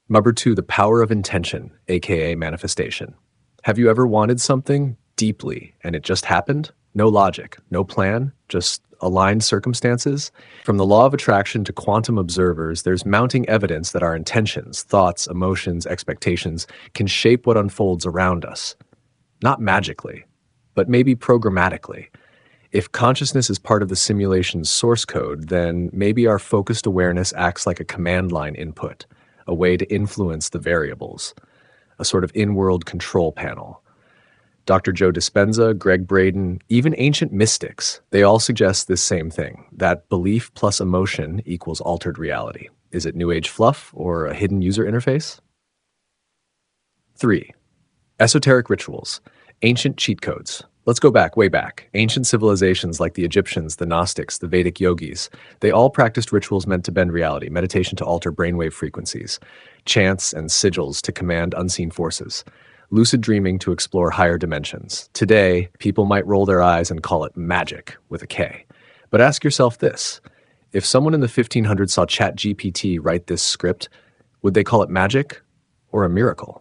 Speaker 1: Number 2, the power of intention, aka manifestation. Have you ever wanted something deeply and it just happened? No logic, no plan, just aligned circumstances? From the law of attraction to quantum observers, there's mounting evidence that our intentions, thoughts, emotions, expectations can shape what unfolds around us. Not magically, but maybe programmatically. If consciousness is part of the simulation's source code, then maybe our focused awareness acts like a command line input, a way to influence the variables, a sort of in-world control panel. Dr. Joe Dispenza, Greg Braden, even ancient mystics, they all suggest this same thing, that belief plus emotion equals altered reality. Is it New Age fluff or a hidden user interface? 3. Esoteric rituals, ancient cheat codes. Let's go back, way back. Ancient civilizations like the Egyptians, the Gnostics, the Vedic yogis, they all practiced rituals meant to bend reality, meditation to alter brainwave frequencies, chants and sigils to command unseen forces, lucid dreaming to explore higher dimensions. Today, people might roll their eyes and call it magic with a K. But ask yourself this. If someone in the 1500s saw ChatGPT write this script, would they call it magic or a miracle?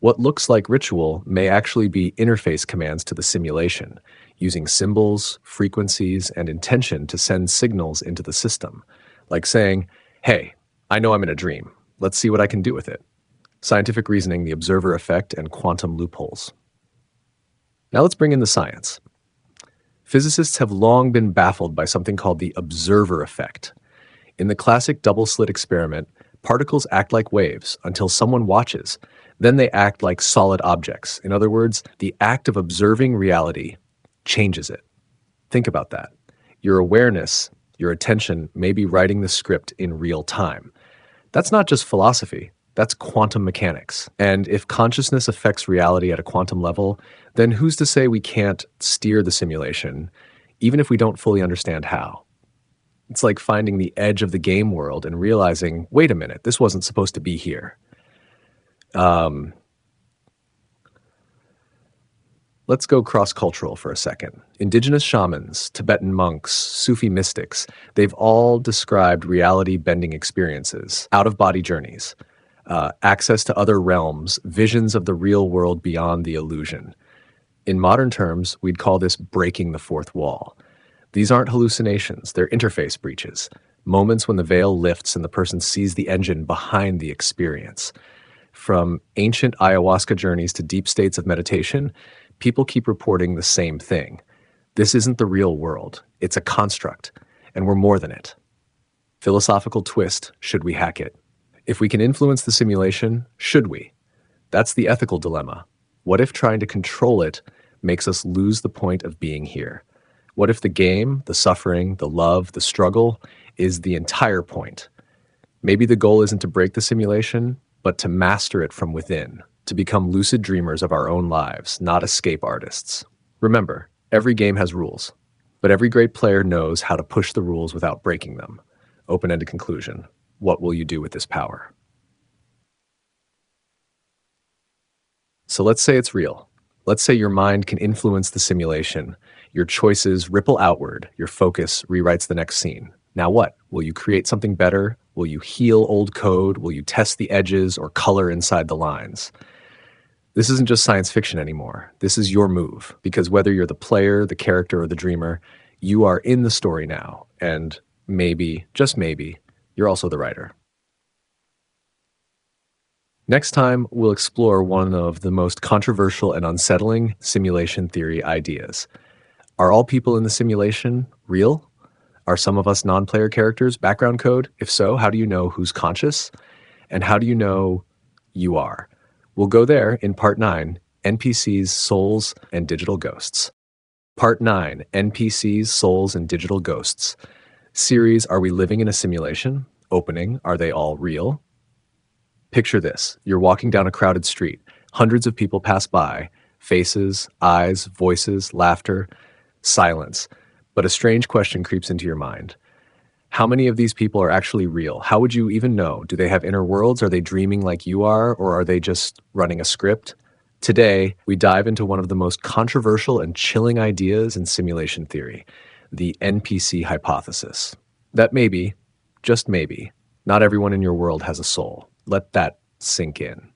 Speaker 1: What looks like ritual may actually be interface commands to the simulation, using symbols, frequencies, and intention to send signals into the system, like saying, hey, I know I'm in a dream. Let's see what I can do with it. Scientific reasoning, the observer effect, and quantum loopholes. Now let's bring in the science. Physicists have long been baffled by something called the observer effect. In the classic double-slit experiment, particles act like waves until someone watches. Then they act like solid objects. In other words, the act of observing reality changes it. Think about that. Your awareness, your attention may be writing the script in real time. That's not just philosophy, that's quantum mechanics. And if consciousness affects reality at a quantum level, then who's to say we can't steer the simulation, even if we don't fully understand how? It's like finding the edge of the game world and realizing, wait a minute, this wasn't supposed to be here. Let's go cross-cultural for a second. Indigenous shamans, Tibetan monks, Sufi mystics, they've all described reality-bending experiences, out-of-body journeys, access to other realms, visions of the real world beyond the illusion. In modern terms, we'd call this breaking the fourth wall. These aren't hallucinations, they're interface breaches, moments when the veil lifts and the person sees the engine behind the experience. From ancient ayahuasca journeys to deep states of meditation, people keep reporting the same thing. This isn't the real world. It's a construct, and we're more than it. Philosophical twist, should we hack it? If we can influence the simulation, should we? That's the ethical dilemma. What if trying to control it makes us lose the point of being here? What if the game, the suffering, the love, the struggle is the entire point? Maybe the goal isn't to break the simulation, but to master it from within, to become lucid dreamers of our own lives, not escape artists. Remember, every game has rules, but every great player knows how to push the rules without breaking them. Open-ended conclusion. What will you do with this power? So let's say it's real. Let's say your mind can influence the simulation. Your choices ripple outward. Your focus rewrites the next scene. Now what? Will you create something better? Will you heal old code? Will you test the edges or color inside the lines? This isn't just science fiction anymore. This is your move, because whether you're the player, the character, or the dreamer, you are in the story now, and maybe, just maybe, you're also the writer. Next time, we'll explore one of the most controversial and unsettling simulation theory ideas. Are all people in the simulation real? Are some of us non-player characters background code? If so, how do you know who's conscious? And how do you know you are? We'll go there in Part 9, NPCs, Souls, and Digital Ghosts. Part 9, NPCs, Souls, and Digital Ghosts. Series, Are We Living in a Simulation? Opening, Are They All Real? Picture this. You're walking down a crowded street. Hundreds of people pass by. Faces, eyes, voices, laughter, silence. But a strange question creeps into your mind. How many of these people are actually real? How would you even know? Do they have inner worlds? Are they dreaming like you are? Or are they just running a script? Today, we dive into one of the most controversial and chilling ideas in simulation theory, the NPC hypothesis. That maybe, just maybe, not everyone in your world has a soul. Let that sink in.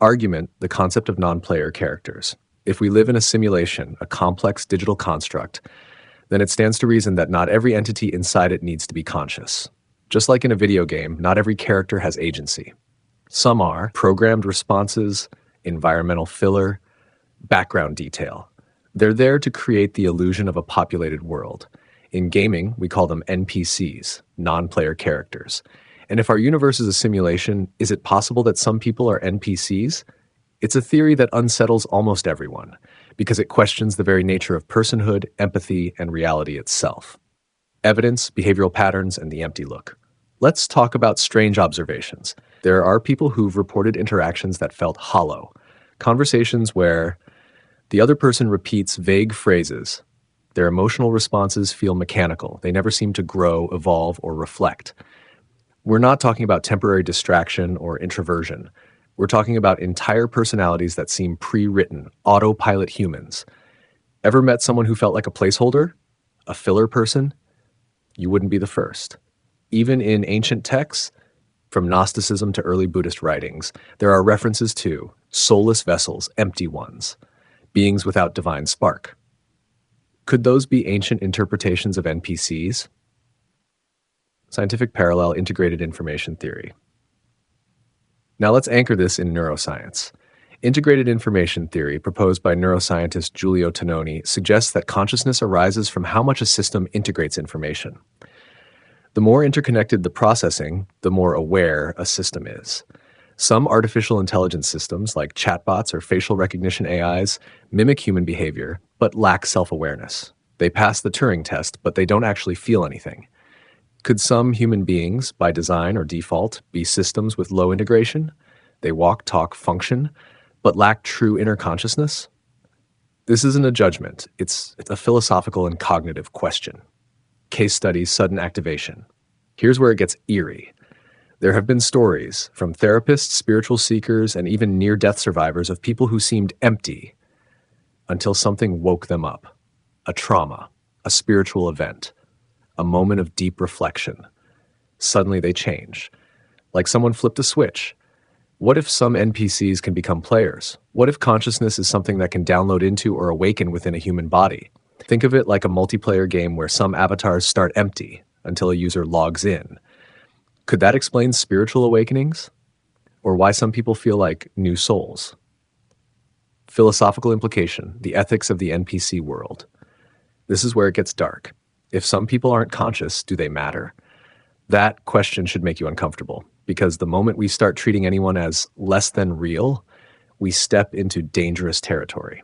Speaker 1: Argument, the concept of non-player characters. If we live in a simulation, a complex digital construct, then it stands to reason that not every entity inside it needs to be conscious. Just like in a video game, not every character has agency. Some are programmed responses, environmental filler, background detail. They're there to create the illusion of a populated world. In gaming, we call them NPCs, non-player characters. And if our universe is a simulation, is it possible that some people are NPCs? It's a theory that unsettles almost everyone because it questions the very nature of personhood, empathy, and reality itself. Evidence, behavioral patterns, and the empty look. Let's talk about strange observations. There are people who've reported interactions that felt hollow, conversations where the other person repeats vague phrases. Their emotional responses feel mechanical. They never seem to grow, evolve, or reflect. We're not talking about temporary distraction or introversion. We're talking about entire personalities that seem pre-written, autopilot humans. Ever met someone who felt like a placeholder? A filler person? You wouldn't be the first. Even in ancient texts, from Gnosticism to early Buddhist writings, there are references to soulless vessels, empty ones, beings without divine spark. Could those be ancient interpretations of NPCs? Scientific parallel, integrated information theory. Now let's anchor this in neuroscience. Integrated information theory, proposed by neuroscientist Giulio Tononi, suggests that consciousness arises from how much a system integrates information. The more interconnected the processing, the more aware a system is. Some artificial intelligence systems, like chatbots or facial recognition AIs, mimic human behavior, but lack self-awareness. They pass the Turing test, but they don't actually feel anything. Could some human beings, by design or default, be systems with low integration? They walk, talk, function, but lack true inner consciousness? This isn't a judgment. It's a philosophical and cognitive question. Case studies, sudden activation. Here's where it gets eerie. There have been stories from therapists, spiritual seekers, and even near-death survivors of people who seemed empty until something woke them up. A trauma, a spiritual event, a moment of deep reflection. Suddenly they change. Like someone flipped a switch. What if some NPCs can become players? What if consciousness is something that can download into or awaken within a human body? Think of it like a multiplayer game where some avatars start empty until a user logs in. Could that explain spiritual awakenings? Or why some people feel like new souls? Philosophical implication, the ethics of the NPC world. This is where it gets dark. If some people aren't conscious, do they matter? That question should make you uncomfortable, because the moment we start treating anyone as less than real, we step into dangerous territory.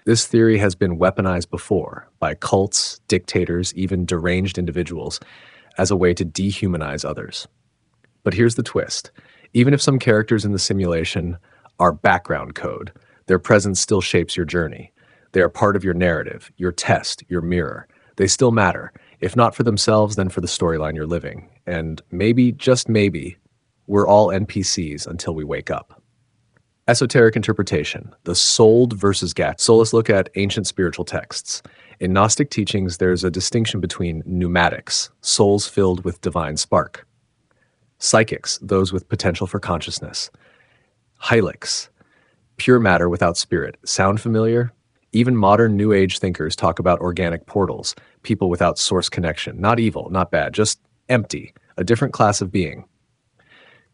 Speaker 1: This theory has been weaponized before by cults, dictators, even deranged individuals as a way to dehumanize others. But here's the twist. Even if some characters in the simulation are background code, their presence still shapes your journey. They are part of your narrative, your test, your mirror. They still matter, if not for themselves, then for the storyline you're living. And maybe, just maybe, we're all NPCs until we wake up. Esoteric interpretation, the souled versus gat. So let's look at ancient spiritual texts. In Gnostic teachings, there's a distinction between pneumatics, souls filled with divine spark. Psychics, those with potential for consciousness. Hylics, pure matter without spirit. Sound familiar? Even modern New Age thinkers talk about organic portals, people without source connection. Not evil, not bad, just empty, a different class of being.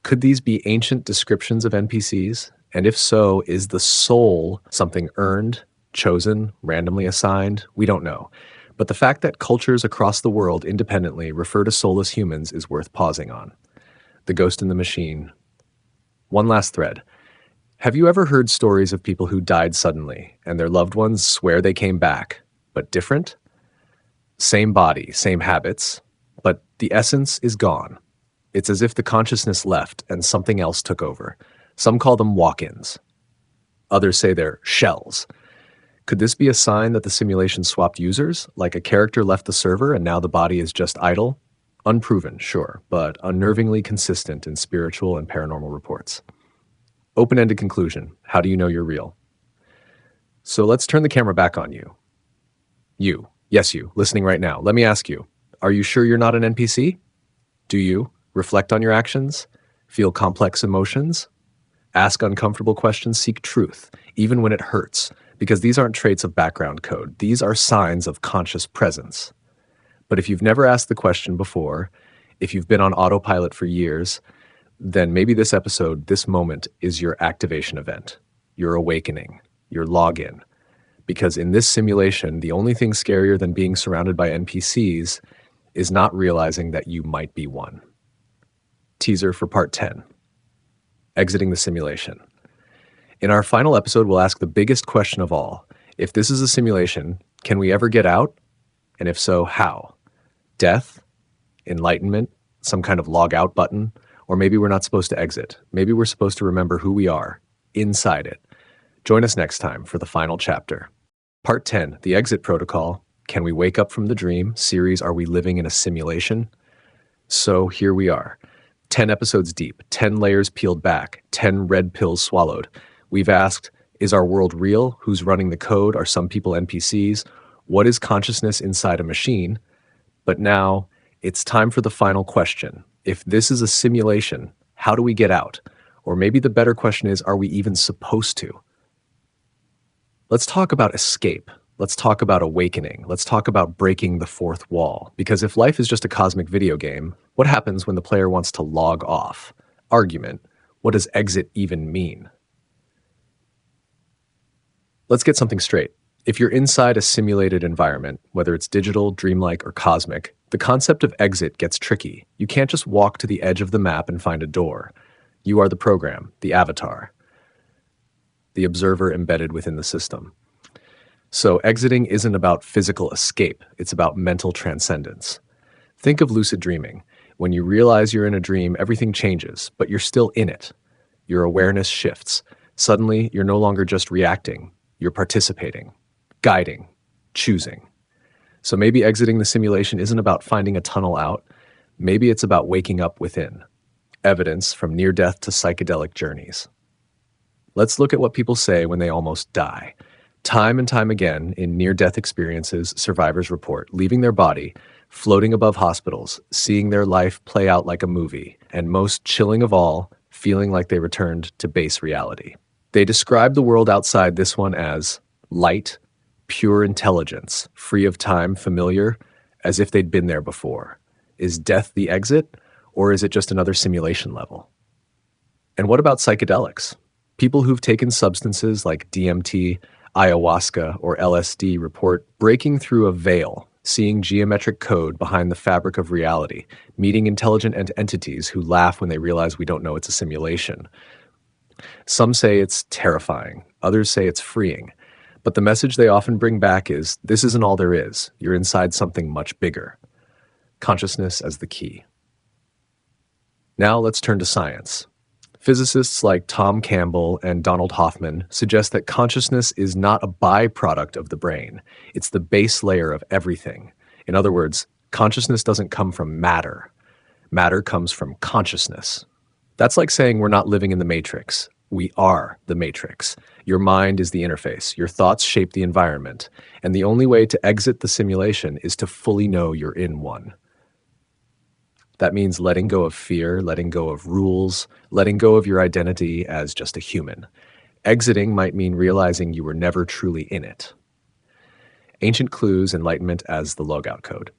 Speaker 1: Could these be ancient descriptions of NPCs? And if so, is the soul something earned, chosen, randomly assigned? We don't know. But the fact that cultures across the world independently refer to soulless humans is worth pausing on. The ghost in the machine. One last thread. Have you ever heard stories of people who died suddenly and their loved ones swear they came back, but different? Same body, same habits, but the essence is gone. It's as if the consciousness left and something else took over. Some call them walk-ins. Others say they're shells. Could this be a sign that the simulation swapped users, like a character left the server and now the body is just idle? Unproven, sure, but unnervingly consistent in spiritual and paranormal reports. Open-ended conclusion. How do you know you're real? So let's turn the camera back on you. You, yes you, listening right now. Let me ask you, are you sure you're not an NPC? Do you reflect on your actions? Feel complex emotions? Ask uncomfortable questions, seek truth, even when it hurts, because these aren't traits of background code. These are signs of conscious presence. But if you've never asked the question before, if you've been on autopilot for years, then maybe this episode, this moment, is your activation event, your awakening, your login. Because in this simulation, the only thing scarier than being surrounded by NPCs is not realizing that you might be one. Teaser for part 10. Exiting the simulation. In our final episode, we'll ask the biggest question of all. If this is a simulation, can we ever get out? And if so, how? Death? Enlightenment? Some kind of log out button? Or maybe we're not supposed to exit. Maybe we're supposed to remember who we are, inside it. Join us next time for the final chapter. Part 10, The Exit Protocol. Can we wake up from the dream? Series, Are we living in a simulation? So here we are. 10 episodes deep, 10 layers peeled back, 10 red pills swallowed. We've asked, is our world real? Who's running the code? Are some people NPCs? What is consciousness inside a machine? But now, it's time for the final question. If this is a simulation, how do we get out? Or maybe the better question is, are we even supposed to? Let's talk about escape. Let's talk about awakening. Let's talk about breaking the fourth wall. Because if life is just a cosmic video game, what happens when the player wants to log off? Argument. What does exit even mean? Let's get something straight. If you're inside a simulated environment, whether it's digital, dreamlike, or cosmic, the concept of exit gets tricky. You can't just walk to the edge of the map and find a door. You are the program, the avatar, the observer embedded within the system. So exiting isn't about physical escape, it's about mental transcendence. Think of lucid dreaming. When you realize you're in a dream, everything changes, but you're still in it. Your awareness shifts. Suddenly, you're no longer just reacting, you're participating, guiding, choosing. So maybe exiting the simulation isn't about finding a tunnel out, maybe it's about waking up within. Evidence from near-death to psychedelic journeys. Let's look at what people say when they almost die. Time and time again, in near-death experiences, survivors report leaving their body, floating above hospitals, seeing their life play out like a movie, and most chilling of all, feeling like they returned to base reality. They describe the world outside this one as light, pure intelligence, free of time, familiar, as if they'd been there before. Is death the exit, or is it just another simulation level? And what about psychedelics? People who've taken substances like DMT, ayahuasca, or LSD report breaking through a veil, seeing geometric code behind the fabric of reality, meeting intelligent entities who laugh when they realize we don't know it's a simulation. Some say it's terrifying, others say it's freeing, but the message they often bring back is, this isn't all there is, you're inside something much bigger. Consciousness as the key. Now let's turn to science. Physicists like Tom Campbell and Donald Hoffman suggest that consciousness is not a byproduct of the brain. It's the base layer of everything. In other words, consciousness doesn't come from matter. Matter comes from consciousness. That's like saying we're not living in the Matrix. We are the Matrix. Your mind is the interface. Your thoughts shape the environment. And the only way to exit the simulation is to fully know you're in one. That means letting go of fear, letting go of rules, letting go of your identity as just a human. Exiting might mean realizing you were never truly in it. Ancient clues enlightenment as the logout code.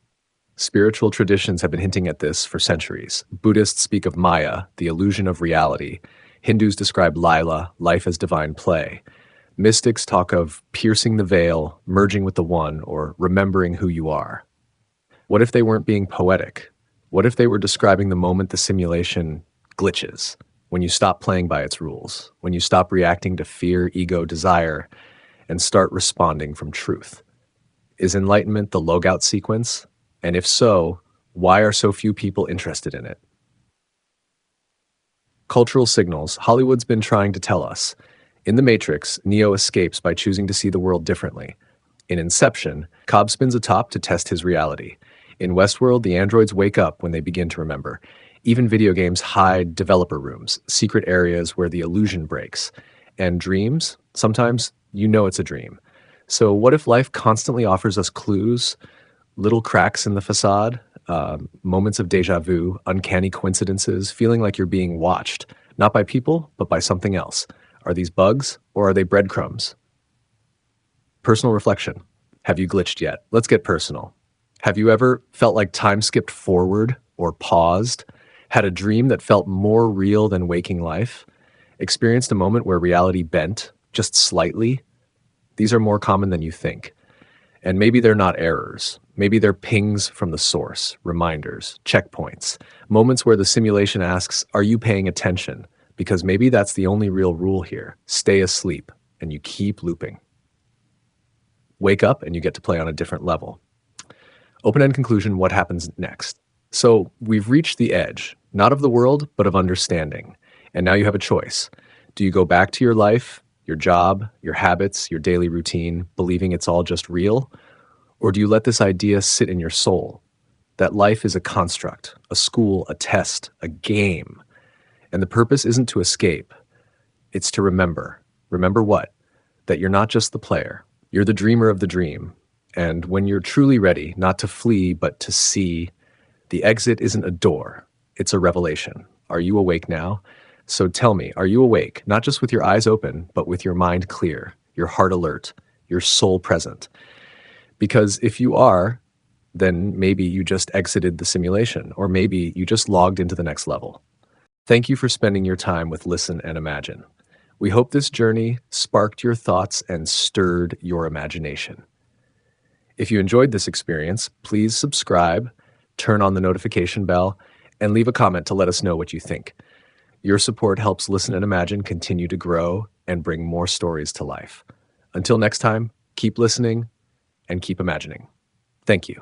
Speaker 1: Spiritual traditions have been hinting at this for centuries. Buddhists speak of Maya, the illusion of reality. Hindus describe Lila, life as divine play. Mystics talk of piercing the veil, merging with the one, or remembering who you are. What if they weren't being poetic? What if they were describing the moment the simulation glitches, when you stop playing by its rules, when you stop reacting to fear, ego, desire, and start responding from truth? Is enlightenment the logout sequence? And if so, why are so few people interested in it? Cultural signals. Hollywood's been trying to tell us. In The Matrix, Neo escapes by choosing to see the world differently. In Inception, Cobb spins atop to test his reality. In Westworld, the androids wake up when they begin to remember. Even video games hide developer rooms, secret areas where the illusion breaks. And dreams? Sometimes you know it's a dream. So what if life constantly offers us clues, little cracks in the facade, moments of déjà vu, uncanny coincidences, feeling like you're being watched, not by people, but by something else? Are these bugs, or are they breadcrumbs? Personal reflection. Have you glitched yet? Let's get personal. Have you ever felt like time skipped forward or paused? Had a dream that felt more real than waking life? Experienced a moment where reality bent, just slightly? These are more common than you think. And maybe they're not errors. Maybe they're pings from the source, reminders, checkpoints, moments where the simulation asks, are you paying attention? because maybe that's the only real rule here. Stay asleep, and you keep looping. Wake up, and you get to play on a different level. Open-end conclusion, what happens next? So we've reached the edge, not of the world, but of understanding. And now you have a choice. Do you go back to your life, your job, your habits, your daily routine, believing it's all just real? Or do you let this idea sit in your soul, that life is a construct, a school, a test, a game, and the purpose isn't to escape, it's to remember. Remember what? That you're not just the player, you're the dreamer of the dream. And when you're truly ready, not to flee, but to see, the exit isn't a door, it's a revelation. Are you awake now? So tell me, are you awake, not just with your eyes open, but with your mind clear, your heart alert, your soul present? Because if you are, then maybe you just exited the simulation, or maybe you just logged into the next level. Thank you for spending your time with Listen and Imagine. We hope this journey sparked your thoughts and stirred your imagination. If you enjoyed this experience, please subscribe, turn on the notification bell, and leave a comment to let us know what you think. Your support helps Listen and Imagine continue to grow and bring more stories to life. Until next time, keep listening and keep imagining. Thank you.